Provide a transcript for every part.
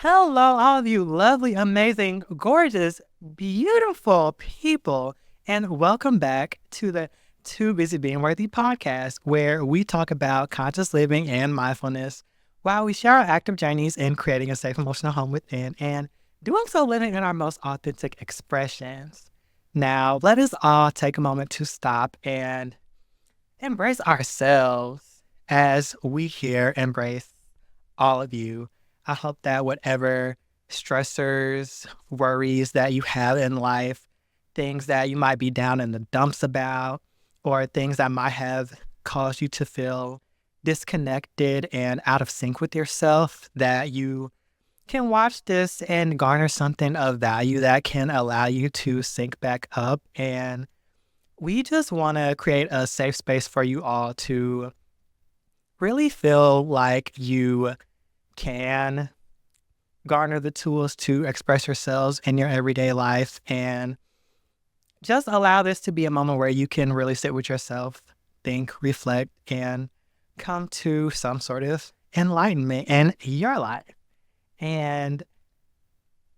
Hello, all of you lovely, amazing, gorgeous, beautiful people, and welcome back to the Too Busy Being Worthy podcast, where we talk about conscious living and mindfulness while we share our active journeys in creating a safe emotional home within and doing so living in our most authentic expressions. Now, let us all take a moment to stop and embrace ourselves as we here embrace all of you. I hope that whatever stressors, worries that you have in life, things that you might be down in the dumps about, or things that might have caused you to feel disconnected and out of sync with yourself, that you can watch this and garner something of value that can allow you to sync back up. And we just want to create a safe space for you all to really feel like you can garner the tools to express yourselves in your everyday life and just allow this to be a moment where you can really sit with yourself, think, reflect, and come to some sort of enlightenment in your life. And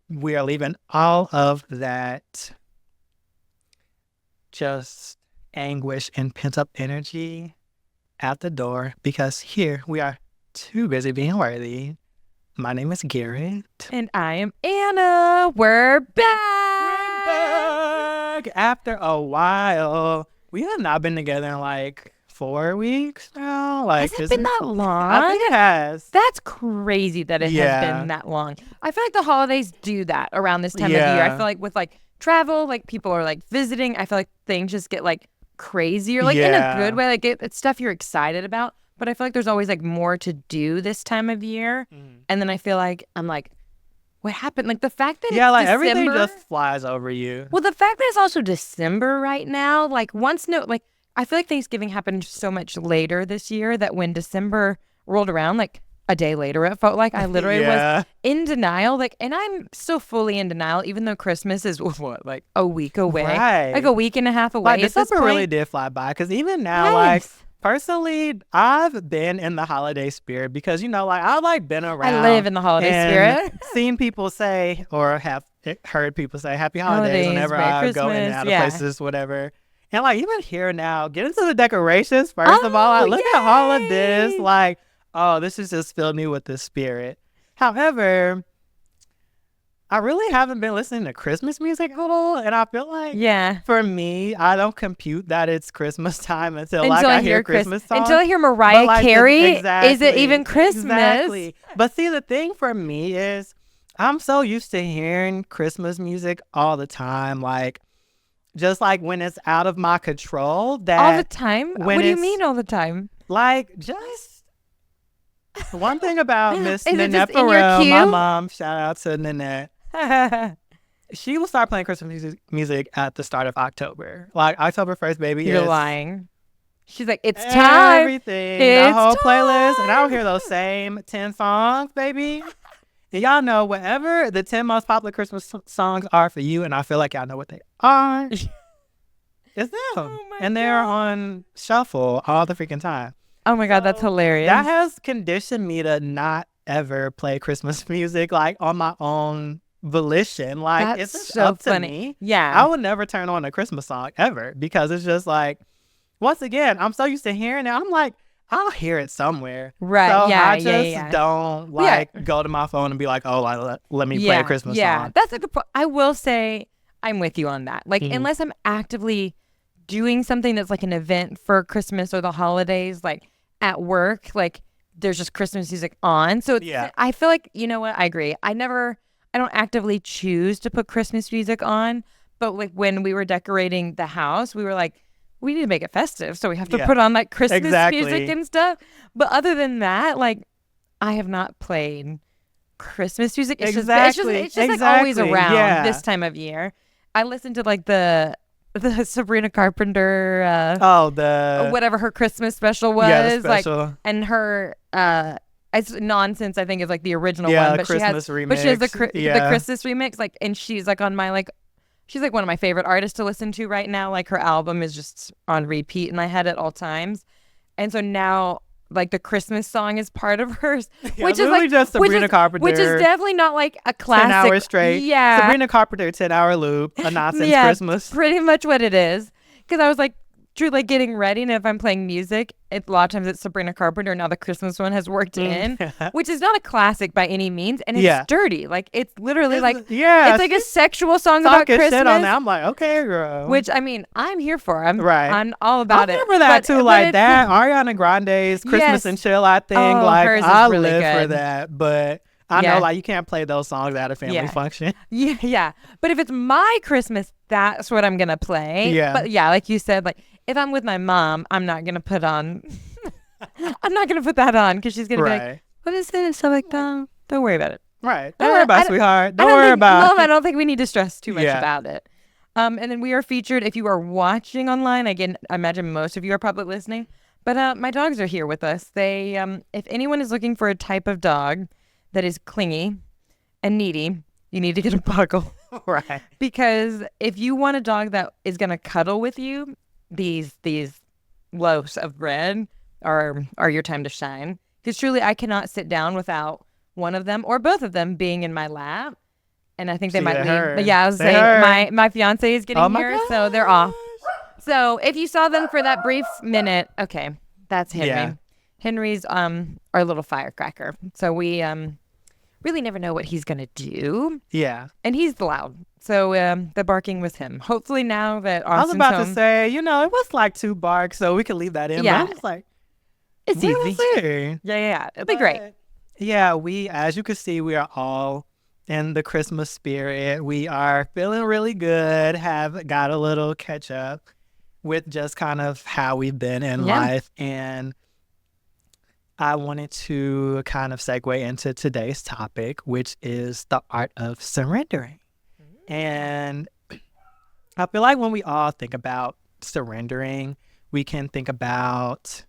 we are leaving all of that just anguish and pent up energy at the door because here we are too busy being worthy. My name is Garrett. And I am Anna. We're back. After a while. We have not been together in like 4 weeks now. Like, Has it been that long? I think it has. That's crazy that it has been that long. I feel like the holidays do that around this time of year. I feel like with like travel, like people are like visiting. I feel like things just get like crazier, like in a good way. Like it's stuff you're excited about. But I feel like there's always like more to do this time of year. And then I feel like I'm like, what happened? Like the fact that it's like December, everything just flies over you. Well, the fact that it's also December right now, like I feel like Thanksgiving happened so much later this year that when December rolled around, like a day later, it felt like I literally was in denial. Like, and I'm still fully in denial, even though Christmas is what, like a week away, like a week and a half away. Like December really did fly by because even now, like personally, I've been in the holiday spirit because like I've like been around. I live in the holiday spirit. Seen people say or have heard people say Happy Holidays whenever I Christmas, go in and out of places, whatever. And like even here now, get into the decorations first of all. I look at all of this, like, oh, this has just filled me with the spirit. However, I really haven't been listening to Christmas music at all, and I feel like for me, I don't compute that it's Christmas time until like I hear Christmas songs. Until I hear Mariah Carey, is it even Christmas? Exactly. But see, the thing for me is I'm so used to hearing Christmas music all the time, like just like when it's out of my control. That all the time? What do you mean all the time? Like just one thing about Miss Nanette Farrell, my mom, shout out to Nanette. She will start playing Christmas music at the start of October. Like October 1st, baby. You're lying. She's like, it's time. Everything. The whole playlist. And I will hear those same 10 songs, baby. And y'all know whatever the 10 most popular Christmas songs are for you, and I feel like y'all know what they are. It's them. And they're on shuffle all the freaking time. Oh my God, that's hilarious. That has conditioned me to not ever play Christmas music like on my own volition. Like it's so up to me. Yeah. I would never turn on a Christmas song ever because it's just like, once again, I'm so used to hearing it. I'm like, I'll hear it somewhere. Right. So yeah. I just don't go to my phone and be like, oh, let me play a Christmas song. Yeah. That's a good point. I will say I'm with you on that. Like, unless I'm actively doing something that's like an event for Christmas or the holidays, like at work, like there's just Christmas music on. So I feel like, you know what? I agree. I don't actively choose to put Christmas music on. But like when we were decorating the house, we were like, we need to make it festive. So we have to put on like Christmas music and stuff. But other than that, like I have not played Christmas music. It's just like always around this time of year. I listen to like the Sabrina Carpenter whatever her Christmas special was, like, and her it's Nonsense, I think, is like the original one, but she has the Christmas remix, like, and she's like on my like, she's like one of my favorite artists to listen to right now. Like her album is just on repeat in my head at all times, and so now like the Christmas song is part of hers, Yeah, which is literally like just Sabrina Carpenter. which is definitely not like a 10 classic. hours straight. Yeah, Sabrina Carpenter, 10-hour loop, a nonsense yeah, Christmas. pretty much what it is. Because I was like, true, like getting ready, and if I'm playing music, a lot of times it's Sabrina Carpenter. Now the Christmas one has worked in, which is not a classic by any means, and it's Yeah. dirty. Like it's literally like Yeah, it's like a sexual song about talking Christmas. shit on that. I'm like, okay, girl. Which I mean, I'm here for. Right. I'm all about I it. remember that too, like it's- that Ariana Grande's Christmas Yes. and Chill Out thing. Oh, like hers is I really live for good. that, but I Yeah. know like you can't play those songs at a family Yeah. function. Yeah. But if it's my Christmas, that's what I'm gonna play. Yeah. But yeah, like you said, like if I'm with my mom, I'm not gonna put on. I'm not gonna put that on because she's gonna be like, Right. "What is this?" So like, don't worry about it. Right. Don't worry about it, sweetheart. Don't worry think, about Mom, I don't think we need to stress too much Yeah. about it. And then we are featured if you are watching online. Again, I imagine most of you are probably listening. But my dogs are here with us. They, if anyone is looking for a type of dog that is clingy and needy, you need to get a Puggle. Right. Because if you want a dog that is gonna cuddle with you, these loaves of bread are your time to shine. Because truly, I cannot sit down without one of them or both of them being in my lap. And I think they See, might they leave. heard. But yeah, I was They saying heard. my fiance is getting Oh my here, so they're off. gosh. So if you saw them for that brief minute, okay, that's Henry. Yeah. Henry's our little firecracker. So we really never know what he's gonna do, Yeah. and he's loud. So the barking was him. Hopefully now that I was Austin's about home, to say, it was like 2 barks, so we could leave that in. Yeah. But I was like, it's we'll easy. see. Yeah, it'll be great. But, yeah, as you can see, we are all in the Christmas spirit. We are feeling really good, have got a little catch up with just kind of how we've been in life. And I wanted to kind of segue into today's topic, which is the art of surrendering. And I feel like when we all think about surrendering, we can think about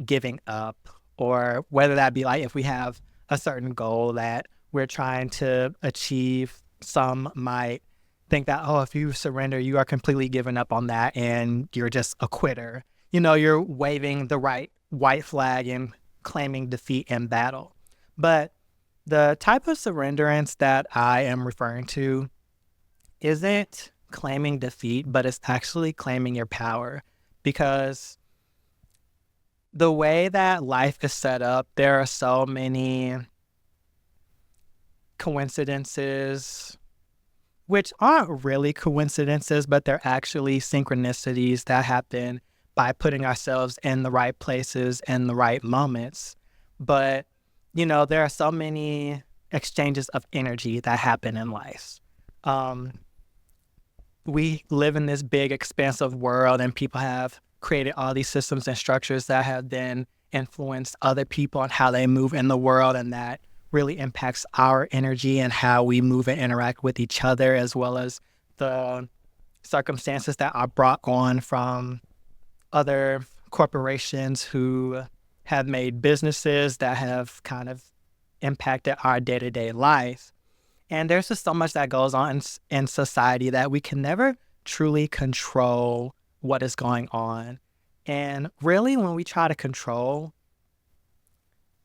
giving up, or whether that be like if we have a certain goal that we're trying to achieve, some might think that, oh, if you surrender, you are completely giving up on that and you're just a quitter. You're waving the white flag and claiming defeat in battle. But the type of surrenderance that I am referring to isn't claiming defeat, but it's actually claiming your power. Because the way that life is set up, there are so many coincidences, which aren't really coincidences, but they're actually synchronicities that happen by putting ourselves in the right places and the right moments. But, there are so many exchanges of energy that happen in life. We live in this big, expansive world, and people have created all these systems and structures that have then influenced other people and how they move in the world, and that really impacts our energy and how we move and interact with each other, as well as the circumstances that are brought on from other corporations who have made businesses that have kind of impacted our day-to-day life. And there's just so much that goes on in society that we can never truly control what is going on. And really, when we try to control,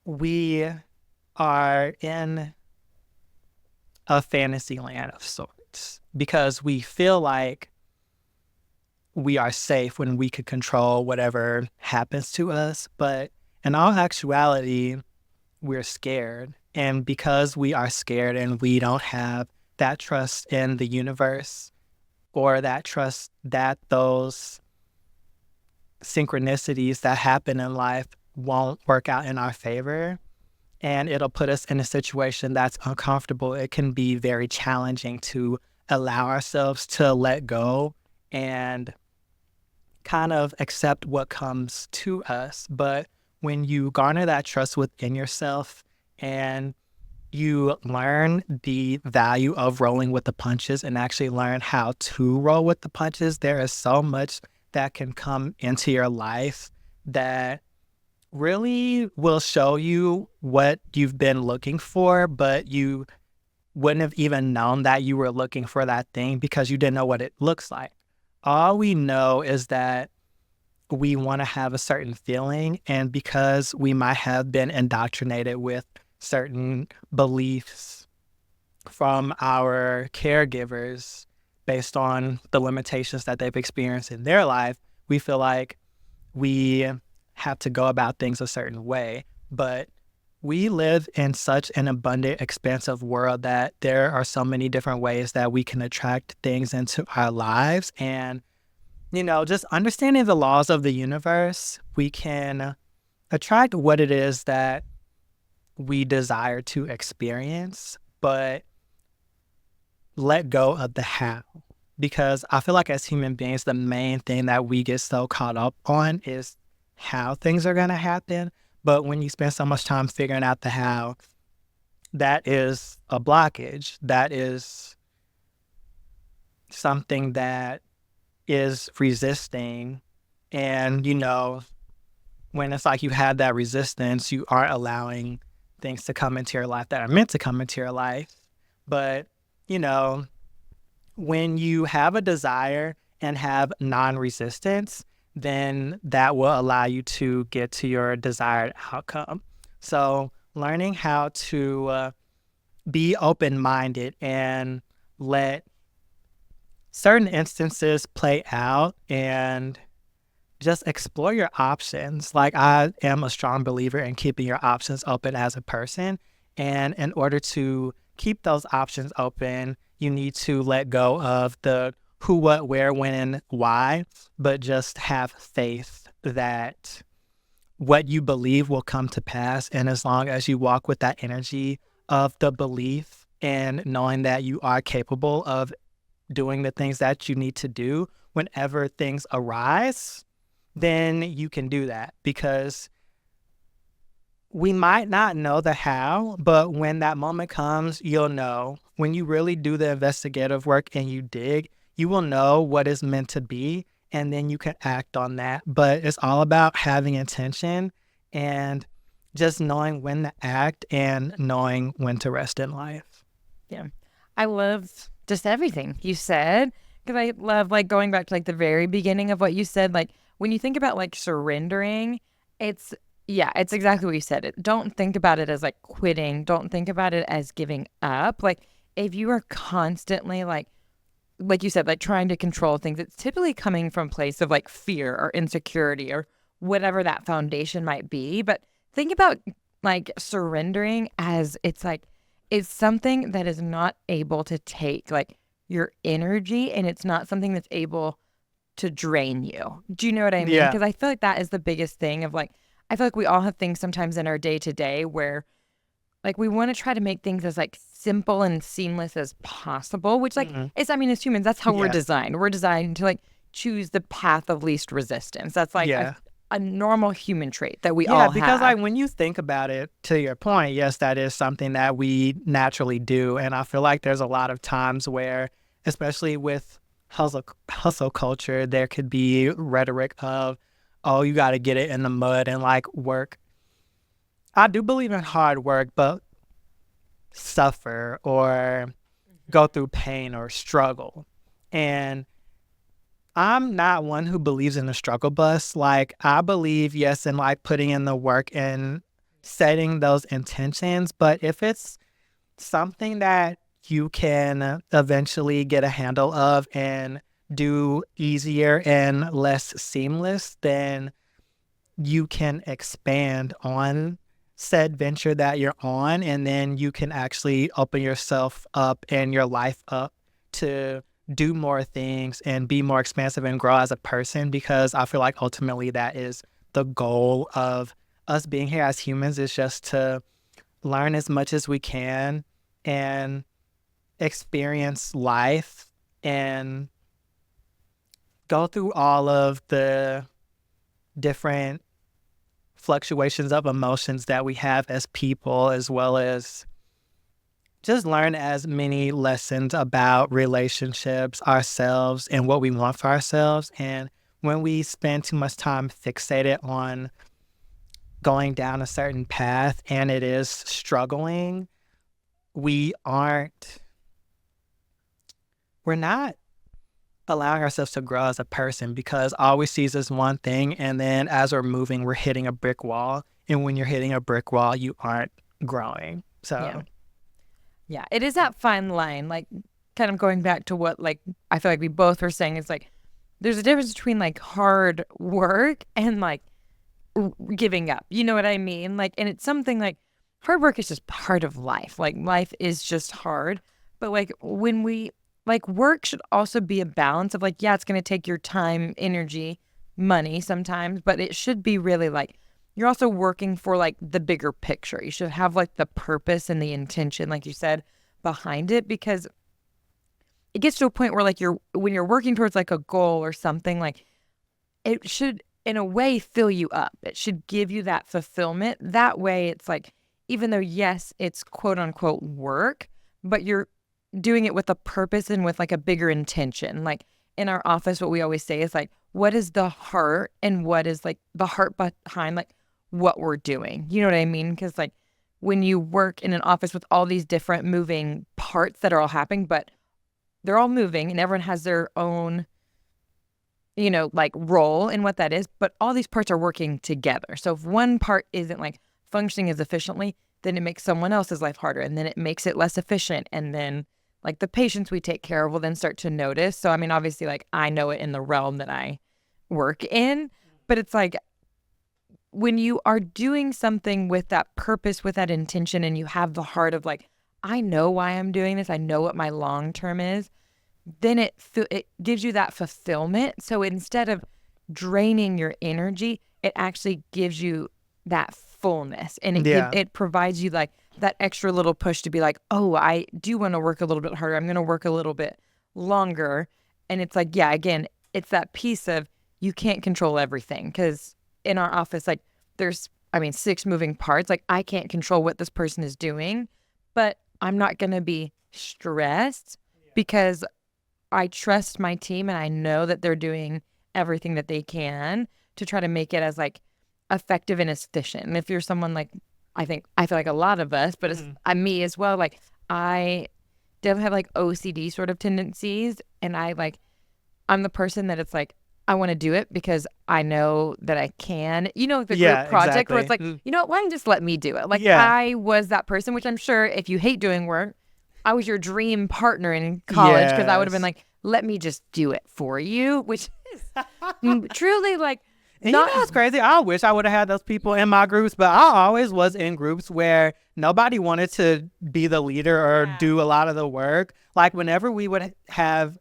we are in a fantasy land of sorts, because we feel like we are safe when we could control whatever happens to us. But in all actuality, we're scared. And because we are scared and we don't have that trust in the universe, or that trust that those synchronicities that happen in life won't work out in our favor, and it'll put us in a situation that's uncomfortable, it can be very challenging to allow ourselves to let go and kind of accept what comes to us. But when you garner that trust within yourself and you learn the value of rolling with the punches and actually learn how to roll with the punches, there is so much that can come into your life that really will show you what you've been looking for, but you wouldn't have even known that you were looking for that thing because you didn't know what it looks like. All we know is that we want to have a certain feeling, and because we might have been indoctrinated with certain beliefs from our caregivers based on the limitations that they've experienced in their life, we feel like we have to go about things a certain way. But we live in such an abundant, expansive world that there are so many different ways that we can attract things into our lives. And, just understanding the laws of the universe, we can attract what it is that we desire to experience, but let go of the how. Because I feel like as human beings, the main thing that we get so caught up on is how things are going to happen. But when you spend so much time figuring out the how, that is a blockage. That is something that is resisting. And, when it's like you have that resistance, you aren't allowing things to come into your life that are meant to come into your life. But, when you have a desire and have non-resistance, then that will allow you to get to your desired outcome. So learning how to be open-minded and let certain instances play out and just explore your options. Like, I am a strong believer in keeping your options open as a person. And in order to keep those options open, you need to let go of the who, what, where, when, and why, but just have faith that what you believe will come to pass. And as long as you walk with that energy of the belief and knowing that you are capable of doing the things that you need to do whenever things arise, then you can do that. Because we might not know the how, but when that moment comes, you'll know. When you really do the investigative work and you dig, you will know what is meant to be, and then you can act on that. But it's all about having intention and just knowing when to act and knowing when to rest in life. Yeah. I love just everything you said, because I love going back to the very beginning of what you said. When you think about surrendering, it's exactly what you said. Don't think about it as quitting. Don't think about it as giving up. If you are constantly like you said, trying to control things, it's typically coming from a place of fear or insecurity or whatever that foundation might be. But think about surrendering as it's something that is not able to take your energy, and it's not something that's able to drain you. Do you know what I mean? Yeah. Because I feel like that is the biggest thing of I feel like we all have things sometimes in our day to day where we want to try to make things as simple and seamless as possible, which it's, I mean, as humans, that's how we're Yeah. designed. We're designed to choose the path of least resistance. That's Yeah. a normal human trait that we all have. Because when you think about it, to your point, yes, that is something that we naturally do. And I feel like there's a lot of times where, especially with hustle culture, there could be rhetoric of, oh, you got to get it in the mud and work. I do believe in hard work, but suffer or go through pain or struggle. And I'm not one who believes in the struggle bus. I believe, yes, in putting in the work and setting those intentions. But if it's something that you can eventually get a handle of and do easier and less seamless, then you can expand on said venture that you're on, and then you can actually open yourself up and your life up to do more things and be more expansive and grow as a person. Because I feel like ultimately that is the goal of us being here as humans, is just to learn as much as we can and experience life and go through all of the different fluctuations of emotions that we have as people, as well as just learn as many lessons about relationships, ourselves, and what we want for ourselves. And when we spend too much time fixated on going down a certain path and it is struggling, we're not allowing ourselves to grow as a person, because all we see is this one thing, and then as we're moving, we're hitting a brick wall. And when you're hitting a brick wall, you aren't growing. Yeah. So Yeah. It is that fine line, like kind of going back to what like I feel like we both were saying is like there's a difference between like hard work and like giving up. You know what I mean? Like, and it's something like hard work is just part of life. Like, life is just hard. But like, when we like work should also be a balance of like, yeah, it's going to take your time, energy, money sometimes, but it should be really like you're also working for like the bigger picture. You should have like the purpose and the intention, like you said, behind it, because it gets to a point where like when you're working towards like a goal or something, like it should in a way fill you up. It should give you that fulfillment. That way it's like, even though yes, it's quote unquote work, but you're doing it with a purpose and with like a bigger intention. Like in our office, what we always say is like, what is the heart and what is like the heart behind like what we're doing? You know what I mean? Because like when you work in an office with all these different moving parts that are all happening, but they're all moving and everyone has their own, you know, like role in what that is, but all these parts are working together. So if one part isn't like functioning as efficiently, then it makes someone else's life harder, and then it makes it less efficient. And then like the patients we take care of will then start to notice. So, I mean, obviously like I know it in the realm that I work in, but it's like when you are doing something with that purpose, with that intention, and you have the heart of like, I know why I'm doing this. I know what my long term is. Then it gives you that fulfillment. So instead of draining your energy, it actually gives you that fullness, and yeah, it provides you like that extra little push to be like, oh, I do want to work a little bit harder. I'm going to work a little bit longer. And it's like, yeah, again, it's that piece of you can't control everything, because in our office, like there's, I mean, 6 moving parts. Like I can't control what this person is doing, but I'm not going to be stressed because I trust my team and I know that they're doing everything that they can to try to make it as like effective and efficient. And if you're someone like, I feel like a lot of us, but it's me as well. Like I definitely have like OCD sort of tendencies, and I'm the person that it's like, I want to do it because I know that I can. You know, the group project where it's like, you know what, why don't you just let me do it? Like I was that person, which I'm sure if you hate doing work, I was your dream partner in college, because I would have been like, let me just do it for you, which is truly like, and you know what's crazy? I wish I would have had those people in my groups, but I always was in groups where nobody wanted to be the leader or do a lot of the work. Like whenever we would have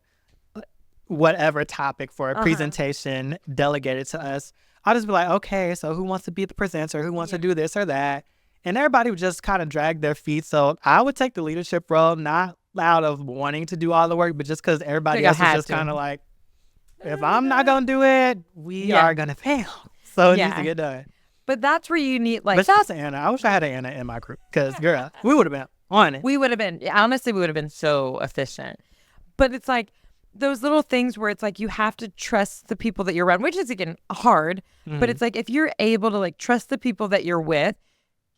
whatever topic for a presentation delegated to us, I'll just be like, okay, so who wants to be the presenter? Who wants to do this or that? And everybody would just kind of drag their feet. So I would take the leadership role, not out of wanting to do all the work, but just because everybody else is just kind of like, if I'm not going to do it, we are going to fail. So it needs to get done. But that's where you need like... But shout out to Anna. I wish I had an Anna in my group, because, girl, we would have been on it. We would have been, honestly, we would have been so efficient. But it's like those little things where it's like you have to trust the people that you're around, which is, again, hard. But it's like if you're able to like trust the people that you're with,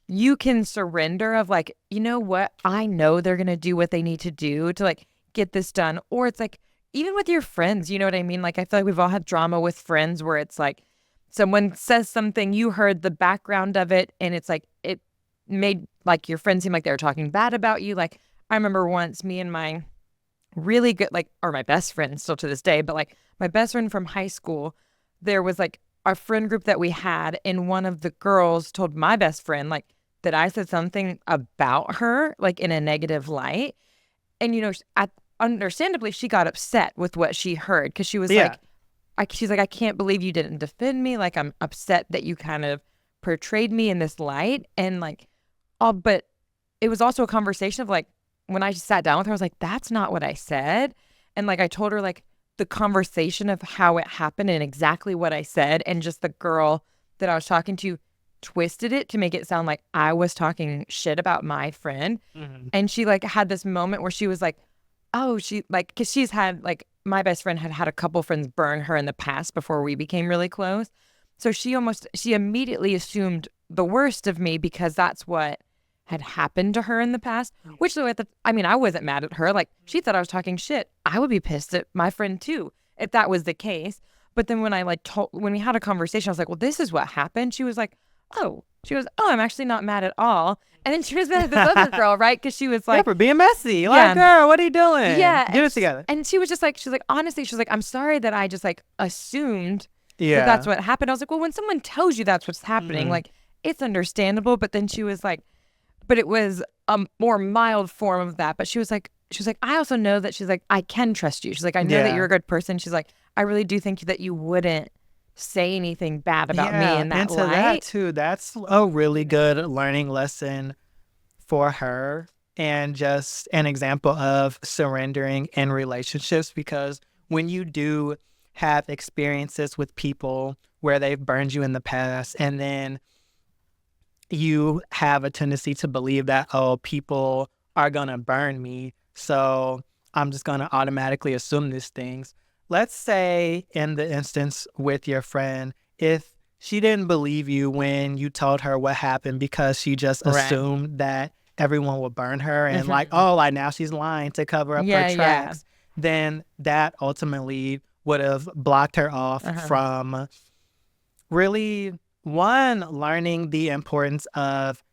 you can surrender of like, you know what? I know they're going to do what they need to do to like get this done. Or it's like, even with your friends, you know what I mean? Like, I feel like we've all had drama with friends where it's like someone says something, you heard the background of it, and it's like it made like your friends seem like they were talking bad about you. Like, I remember once me and my really good, like, or my best friend still to this day, but like my best friend from high school, there was like our friend group that we had, and one of the girls told my best friend like that I said something about her, like in a negative light. And, you know, understandably, she got upset with what she heard, because she was like, she's like, I can't believe you didn't defend me. Like, I'm upset that you kind of portrayed me in this light. And like, but it was also a conversation of like, when I sat down with her, I was like, that's not what I said. And like, I told her like the conversation of how it happened and exactly what I said. And just the girl that I was talking to twisted it to make it sound like I was talking shit about my friend. And she like had this moment where she was like, oh, she like, because she's had like, my best friend had a couple friends burn her in the past before we became really close. So she immediately assumed the worst of me, because that's what had happened to her in the past, which though I mean, I wasn't mad at her. Like, she thought I was talking shit. I would be pissed at my friend too if that was the case. But then when I when we had a conversation, I was like, well, this is what happened. She was like, oh, I'm actually not mad at all. And then she was mad at this other girl, right? Because she was like, for being messy. Like, girl, what are you doing? Yeah. Get it together. And she was just like, honestly, she was like, I'm sorry that I just like assumed Yeah. that that's what happened. I was like, well, when someone tells you that's what's happening, like, it's understandable. But then she was like, but it was a more mild form of that. But she was like, I also know that she's like, I can trust you. She's like, I know that you're a good person. She's like, I really do think that you wouldn't say anything bad about me in that light. That too, that's a really good learning lesson for her, and just an example of surrendering in relationships, because when you do have experiences with people where they've burned you in the past, and then you have a tendency to believe that, oh, people are gonna burn me, so I'm just gonna automatically assume these things. Let's say in the instance with your friend, if she didn't believe you when you told her what happened because she just assumed that everyone will burn her, and like, oh, like now she's lying to cover up her tracks, then that ultimately would have blocked her off from really, one, learning the importance of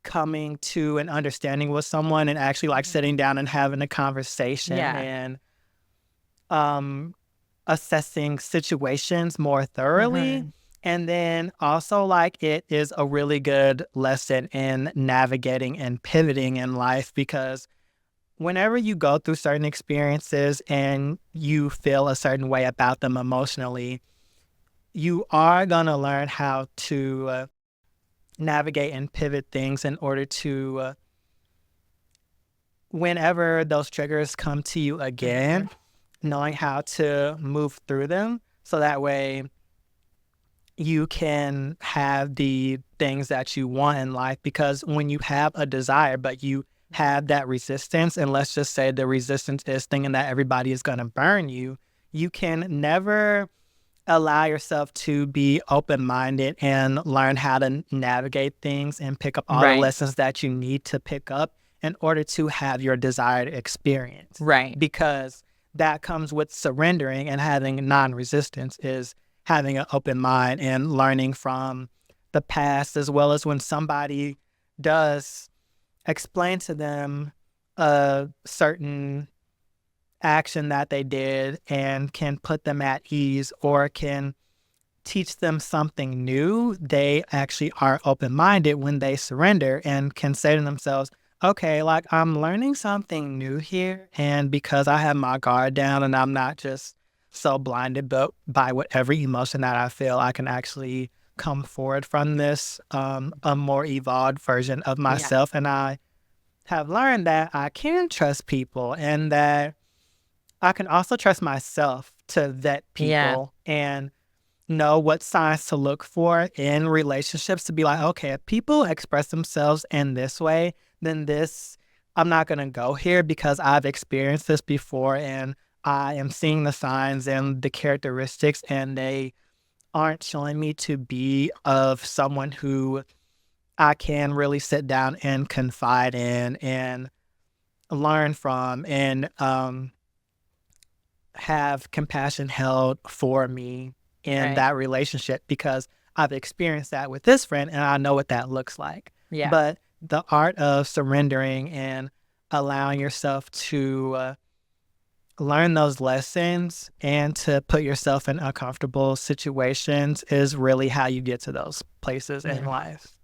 coming to an understanding with someone and actually like sitting down and having a conversation, and assessing situations more thoroughly. And then also, like, it is a really good lesson in navigating and pivoting in life, because whenever you go through certain experiences and you feel a certain way about them emotionally, you are going to learn how to navigate and pivot things in order to, whenever those triggers come to you again, knowing how to move through them, so that way you can have the things that you want in life. Because when you have a desire but you have that resistance, and let's just say the resistance is thinking that everybody is going to burn you, you can never allow yourself to be open-minded and learn how to navigate things and pick up all the lessons that you need to pick up in order to have your desired experience. Because that comes with surrendering and having non-resistance, is having an open mind and learning from the past, as well as when somebody does explain to them a certain action that they did and can put them at ease or can teach them something new, they actually are open-minded when they surrender and can say to themselves, okay, like, I'm learning something new here, and because I have my guard down and I'm not just so blinded by whatever emotion that I feel, I can actually come forward from this a more evolved version of myself. And I have learned that I can trust people, and that I can also trust myself to vet people and know what signs to look for in relationships, to be like, okay, if people express themselves in this way, then I'm not going to go here, because I've experienced this before and I am seeing the signs and the characteristics, and they aren't showing me to be of someone who I can really sit down and confide in and learn from, and have compassion held for me in that relationship, because I've experienced that with this friend and I know what that looks like. But the art of surrendering and allowing yourself to learn those lessons and to put yourself in uncomfortable situations is really how you get to those places in life.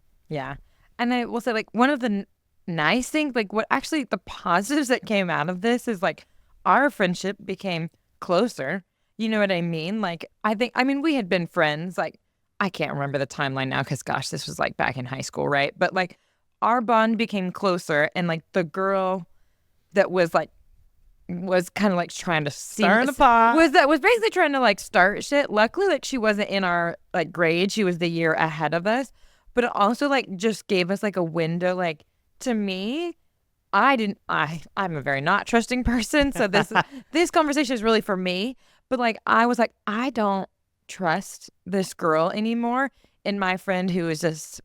And I will say, like, one of the nice things, like, what actually the positives that came out of this is, like, our friendship became closer. You know what I mean? Like, I mean, we had been friends, like, I can't remember the timeline now, because gosh, this was like back in high school, right? But like, our bond became closer, and like the girl that was kind of like trying to stir the pot, was basically trying to like start shit. Luckily, like, she wasn't in our like grade; she was the year ahead of us. But it also like just gave us like a window. Like, to me, I'm a very not trusting person, so this conversation is really for me. But like, I was like, I don't trust this girl anymore, and my friend who is just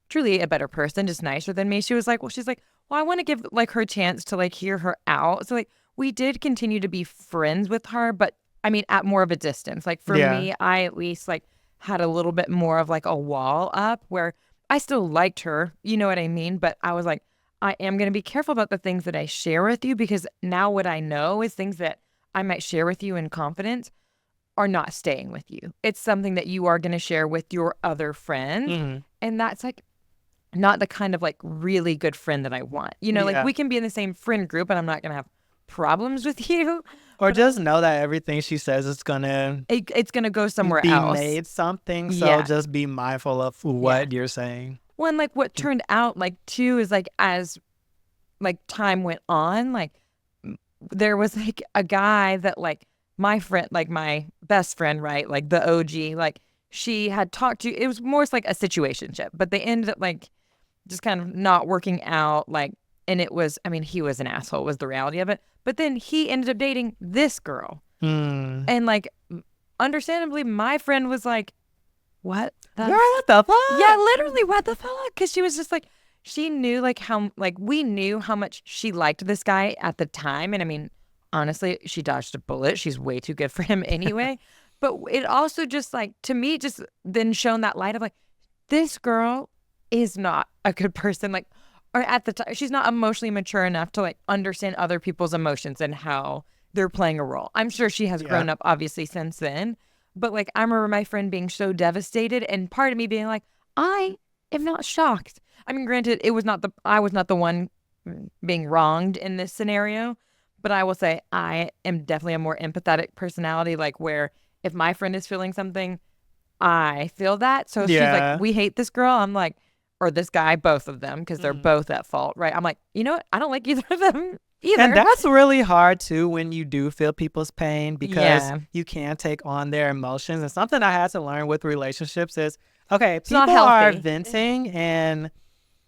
truly a better person, just nicer than me. She's like, well, I want to give like her a chance to like hear her out. So like we did continue to be friends with her, but I mean at more of a distance. Like for Yeah. me, I at least like had a little bit more of like a wall up where I still liked her, you know what I mean? But I was like, I am going to be careful about the things that I share with you, because now what I know is things that I might share with you in confidence are not staying with you. It's something that you are going to share with your other friends. Mm-hmm. And that's like not the kind of like really good friend that I want. You know, like Yeah. we can be in the same friend group and I'm not going to have problems with you. Or But just know that everything she says is gonna it's going to go somewhere be else. made something. So Yeah. just be mindful of what you're saying. One, like what turned out like too is like as like time went on, like there was like a guy that like my friend, like my best friend, right? Like the OG, like she had talked to, it was more like a situationship, but they ended up like just kind of not working out. Like, and it was, I mean, he was an asshole, was the reality of it. But then he ended up dating this girl. Mm. And like, understandably, my friend was like, what the? Girl, what the fuck? Yeah, literally, what the fuck? Because she was just like, she knew like how, like, we knew how much she liked this guy at the time. And I mean, honestly, she dodged a bullet. She's way too good for him anyway. But it also just like, to me, just then shone that light of like, this girl is not a good person. Like, or at the time, she's not emotionally mature enough to like understand other people's emotions and how they're playing a role. I'm sure she has grown up obviously since then. But like, I remember my friend being so devastated, and part of me being like, I am not shocked. I mean, granted, I was not the one being wronged in this scenario, but I will say I am definitely a more empathetic personality. Like, where if my friend is feeling something, I feel that. So if she's like, we hate this girl, I'm like, or this guy, both of them, because they're both at fault, right? I'm like, you know what? I don't like either of them either. And that's really hard too when you do feel people's pain, because you can't take on their emotions. And something I had to learn with relationships is, okay, people are venting and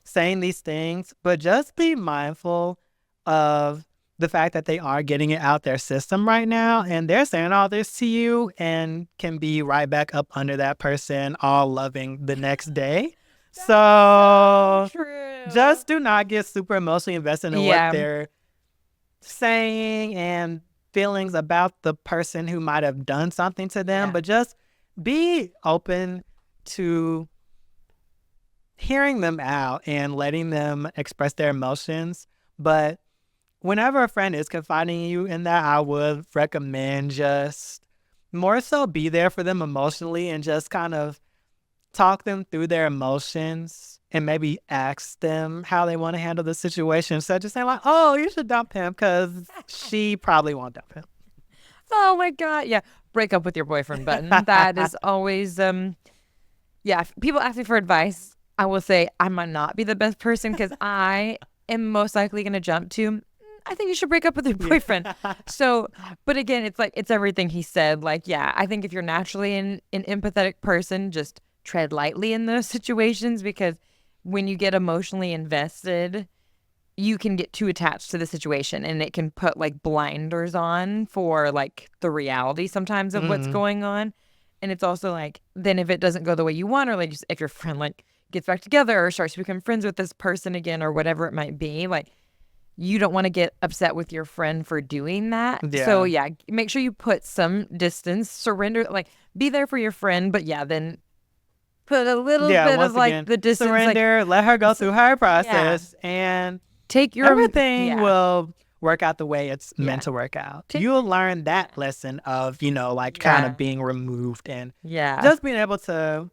saying these things, but just be mindful of the fact that they are getting it out their system right now, and they're saying all this to you and can be right back up under that person all loving the next day. So just do not get super emotionally invested in what they're saying and feelings about the person who might have done something to them, but just be open to hearing them out and letting them express their emotions. But whenever a friend is confiding in you in that, I would recommend just more so be there for them emotionally and just kind of talk them through their emotions and maybe ask them how they want to handle the situation, instead of just saying like, oh, you should dump him, because she probably won't dump him. Oh my God. Yeah. Break up with your boyfriend button. That is always, yeah. If people ask me for advice, I will say I might not be the best person, because I am most likely going to jump to, I think you should break up with your boyfriend. So, but again, it's like, it's everything he said. Like, yeah, I think if you're naturally an empathetic person, just tread lightly in those situations, because when you get emotionally invested, you can get too attached to the situation, and it can put like blinders on for like the reality sometimes of what's going on. And it's also like, then if it doesn't go the way you want, or like if your friend like gets back together or starts to become friends with this person again, or whatever it might be, like you don't want to get upset with your friend for doing that. So yeah, make sure you put some distance, surrender, like be there for your friend, but then put a little bit of like the distance, surrender, like, let her go through her process, and take your everything will work out the way it's meant to work out. You'll learn that lesson of, like kind of being removed and just being able to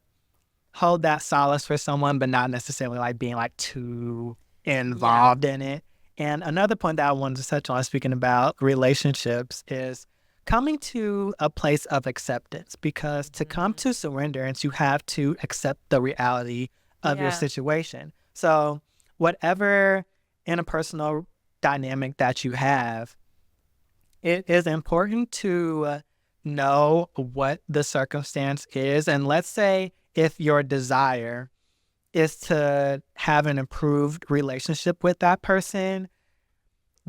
hold that solace for someone, but not necessarily like being like too involved in it. And another point that I wanted to touch on, speaking about relationships, is coming to a place of acceptance, because to come to surrenderance, you have to accept the reality of your situation. So whatever interpersonal dynamic that you have, it is important to know what the circumstance is. And let's say if your desire is to have an improved relationship with that person,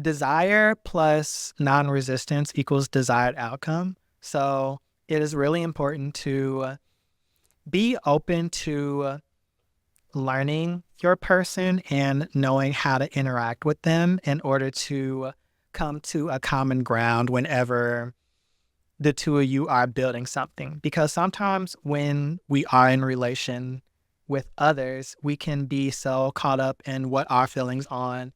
desire plus non-resistance equals desired outcome. So it is really important to be open to learning your person and knowing how to interact with them in order to come to a common ground whenever the two of you are building something. Because sometimes when we are in relation with others, we can be so caught up in what our feelings on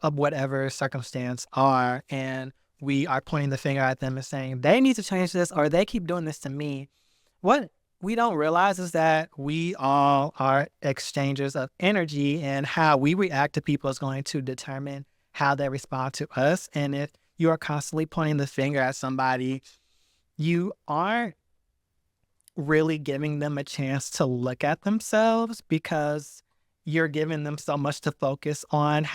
of whatever circumstance are, and we are pointing the finger at them and saying they need to change this or they keep doing this to me. What we don't realize is that we all are exchangers of energy, and how we react to people is going to determine how they respond to us. And if you are constantly pointing the finger at somebody, you aren't really giving them a chance to look at themselves, because you're giving them so much to focus on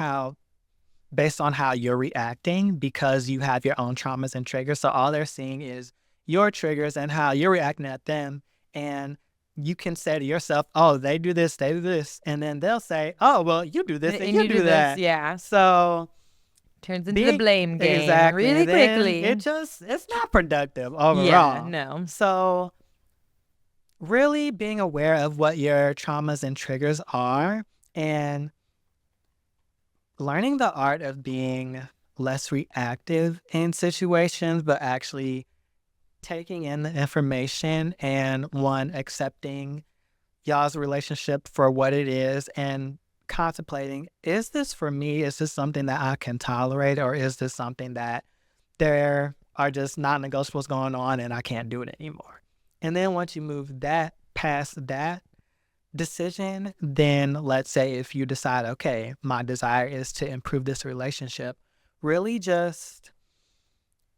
based on how you're reacting, because you have your own traumas and triggers. So all they're seeing is your triggers and how you're reacting at them. And you can say to yourself, oh, they do this, they do this. And then they'll say, oh, well, you do this and you do that. This, yeah. So turns into the blame game exactly, really quickly. It's not productive overall. Yeah, no. So really being aware of what your traumas and triggers are, and learning the art of being less reactive in situations, but actually taking in the information and accepting y'all's relationship for what it is, and contemplating, is this for me? Is this something that I can tolerate? Or is this something that there are just non-negotiables going on and I can't do it anymore? And then once you move that past that decision, then let's say if you decide, okay, my desire is to improve this relationship, really just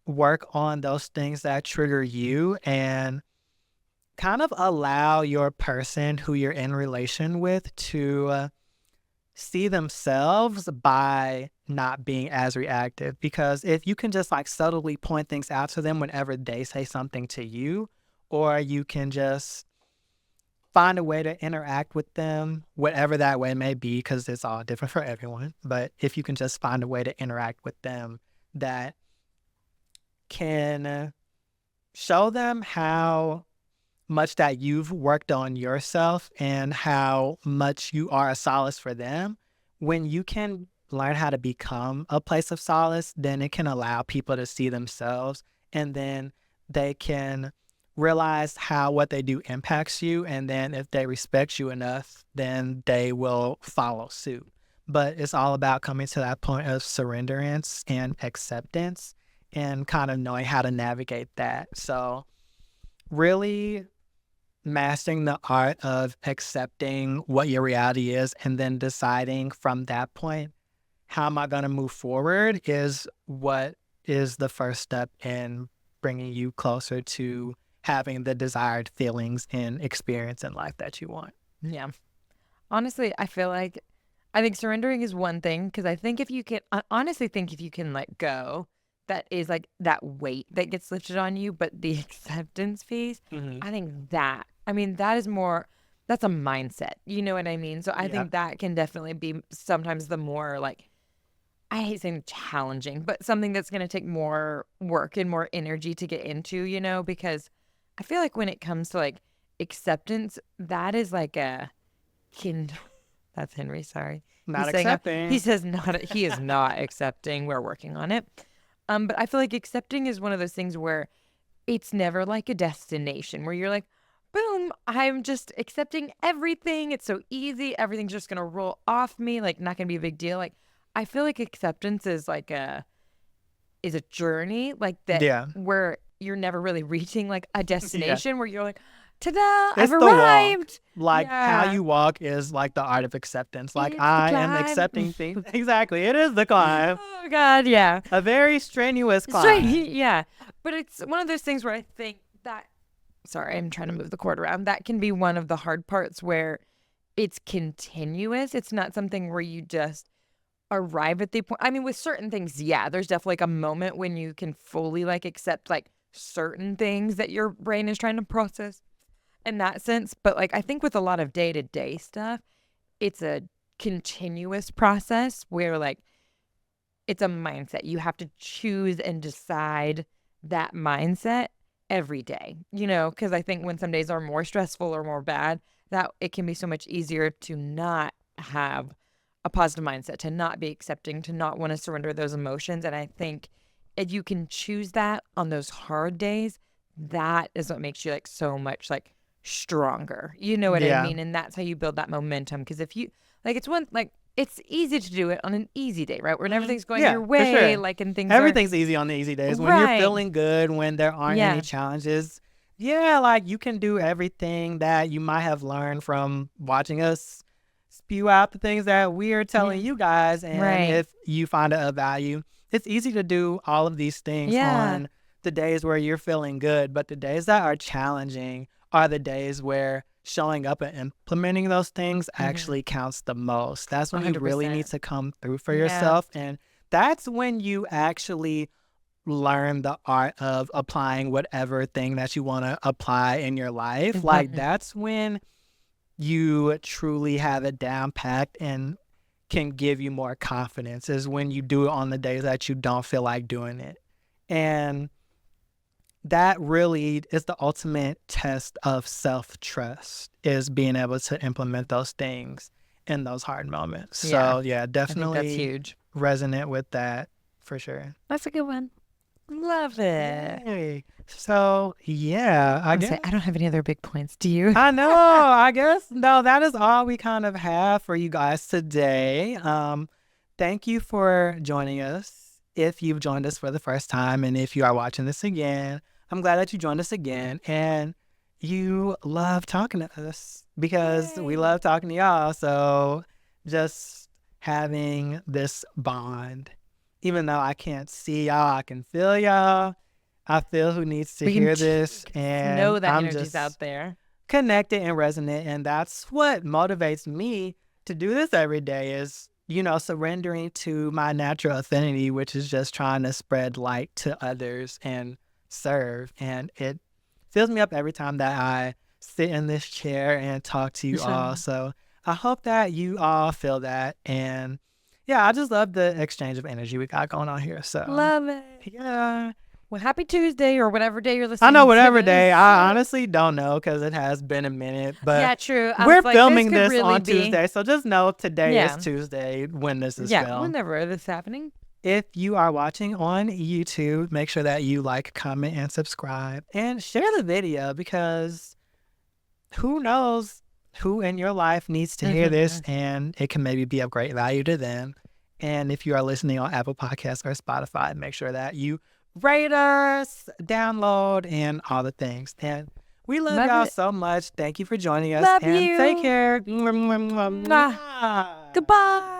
work on those things that trigger you, and kind of allow your person who you're in relation with to see themselves by not being as reactive. Because if you can just like subtly point things out to them whenever they say something to you, or you can just find a way to interact with them, whatever that way may be, because it's all different for everyone. But if you can just find a way to interact with them that can show them how much that you've worked on yourself and how much you are a solace for them, when you can learn how to become a place of solace, then it can allow people to see themselves, and then they can realize how what they do impacts you. And then if they respect you enough, then they will follow suit. But it's all about coming to that point of surrenderance and acceptance, and kind of knowing how to navigate that. So really mastering the art of accepting what your reality is, and then deciding from that point, how am I going to move forward, is what is the first step in bringing you closer to having the desired feelings and experience in life that you want. Yeah. Honestly, I think surrendering is one thing, because I honestly think if you can let go, that is like that weight that gets lifted on you. But the acceptance piece, I think that is more, that's a mindset. You know what I mean? So I think that can definitely be sometimes the more like, I hate saying challenging, but something that's going to take more work and more energy to get into, because I feel like when it comes to like acceptance, that is like that's Henry, sorry. Not accepting. He says he is not accepting. We're working on it. But I feel like accepting is one of those things where it's never like a destination where you're like, boom, I'm just accepting everything. It's so easy. Everything's just going to roll off me. Like, not going to be a big deal. Like, I feel like acceptance is like a journey like that, where you're never really reaching like a destination where you're like, ta-da, I've arrived. Like how you walk is like the art of acceptance. Like, I am accepting things. Exactly. It is the climb. Oh God, yeah. A very strenuous climb. Yeah. But it's one of those things where I think that, sorry, I'm trying to move the cord around. That can be one of the hard parts, where it's continuous. It's not something where you just arrive at the point. I mean, with certain things, yeah, there's definitely like a moment when you can fully like accept like certain things that your brain is trying to process in that sense. But like, I think with a lot of day-to-day stuff, it's a continuous process where like it's a mindset. You have to choose and decide that mindset every day, because I think when some days are more stressful or more bad, that it can be so much easier to not have a positive mindset, to not be accepting, to not want to surrender those emotions. And I think if you can choose that on those hard days, that is what makes you like so much like stronger. You know what I Yeah. mean? And that's how you build that momentum. Because if you like, it's easy to do it on an easy day, right? When everything's going Yeah, your for way, sure. like, and things Everything's easy on the easy days. When you're right. feeling good, when there aren't any Yeah. challenges, yeah, like you can do everything that you might have learned from watching us spew out the things that we are telling you guys. And Right. if you find it of value, it's easy to do all of these things Yeah. on the days where you're feeling good. But the days that are challenging are the days where showing up and implementing those things actually counts the most. That's when you really need 100%. to come through for Yeah. yourself. And that's when you actually learn the art of applying whatever thing that you want to apply in your life. Like that's when you truly have it down packed and can give you more confidence, is when you do it on the days that you don't feel like doing it. And that really is the ultimate test of self-trust, is being able to implement those things in those hard moments. So yeah, definitely I think that's huge. resonate with that for sure. That's a good one. Love it. Yay. So yeah, I guess I don't have any other big points. Do you? I know. I guess no, that is all we kind of have for you guys today. Thank you for joining us. If you've joined us for the first time, and if you are watching this again, I'm glad that you joined us again and you love talking to us, because we love talking to y'all. So just having this bond, even though I can't see y'all, I can feel y'all. I feel who needs to hear this, and know that I'm energy's just out there. connected and resonant. And that's what motivates me to do this every day, is, you know, surrendering to my natural affinity, which is just trying to spread light to others and serve. And it fills me up every time that I sit in this chair and talk to you all. So I hope that you all feel that. And yeah, I just love the exchange of energy we got going on here. So love it. Yeah. Well, happy Tuesday, or whatever day you're listening. I know whatever day. I honestly don't know, because it has been a minute. But yeah, true. we're filming this on Tuesday, so just know today is Yeah. Tuesday when this is Yeah, filmed. whenever this is happening. If you are watching on YouTube, make sure that you like, comment, and subscribe, and share the video, because who knows who in your life needs to hear this, and it can maybe be of great value to them. And if you are listening on Apple Podcasts or Spotify, make sure that you rate us, download, and all the things. And we love y'all so much. Thank you for joining us. Love and you. Take care. Goodbye.